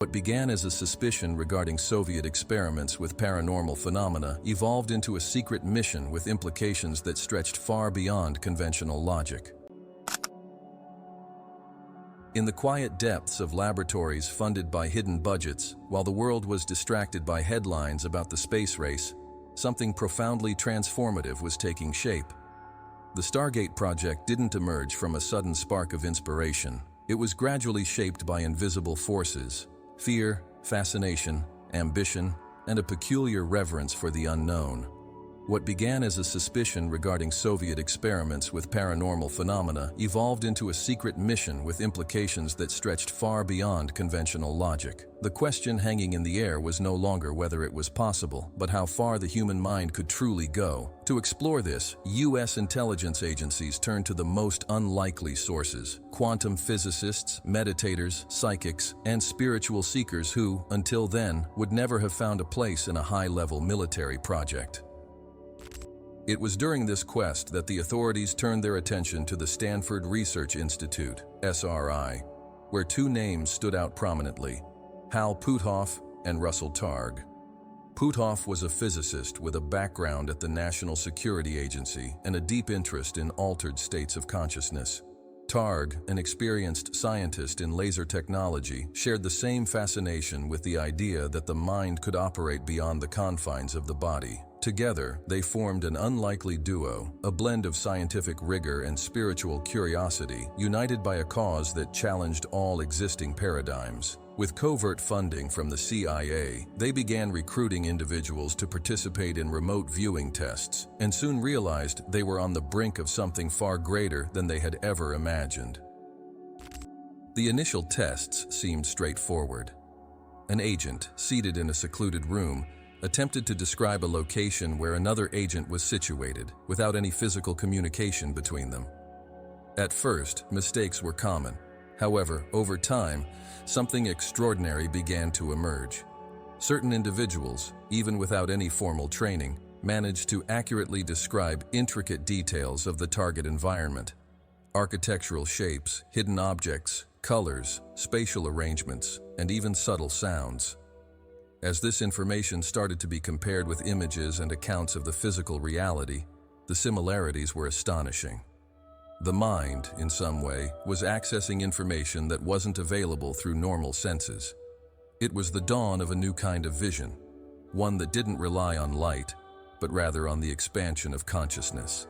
What began as a suspicion regarding Soviet experiments with paranormal phenomena evolved into a secret mission with implications that stretched far beyond conventional logic. In the quiet depths of laboratories funded by hidden budgets, while the world was distracted by headlines about the space race, something profoundly transformative was taking shape. The Stargate project didn't emerge from a sudden spark of inspiration. It was gradually shaped by invisible forces: fear, fascination, ambition, and a peculiar reverence for the unknown. What began as a suspicion regarding Soviet experiments with paranormal phenomena evolved into a secret mission with implications that stretched far beyond conventional logic. The question hanging in the air was no longer whether it was possible, but how far the human mind could truly go. To explore this, U.S. intelligence agencies turned to the most unlikely sources: quantum physicists, meditators, psychics, and spiritual seekers who, until then, would never have found a place in a high-level military project. It was during this quest that the authorities turned their attention to the Stanford Research Institute, SRI, where two names stood out prominently: Hal Puthoff and Russell Targ. Puthoff was a physicist with a background at the National Security Agency and a deep interest in altered states of consciousness. Targ, an experienced scientist in laser technology, shared the same fascination with the idea that the mind could operate beyond the confines of the body. Together, they formed an unlikely duo, a blend of scientific rigor and spiritual curiosity, united by a cause that challenged all existing paradigms. With covert funding from the CIA, they began recruiting individuals to participate in remote viewing tests, and soon realized they were on the brink of something far greater than they had ever imagined. The initial tests seemed straightforward. An agent, seated in a secluded room, attempted to describe a location where another agent was situated, without any physical communication between them. At first, mistakes were common. However, over time, something extraordinary began to emerge. Certain individuals, even without any formal training, managed to accurately describe intricate details of the target environment: architectural shapes, hidden objects, colors, spatial arrangements, and even subtle sounds. As this information started to be compared with images and accounts of the physical reality, the similarities were astonishing. The mind, in some way, was accessing information that wasn't available through normal senses. It was the dawn of a new kind of vision, one that didn't rely on light, but rather on the expansion of consciousness.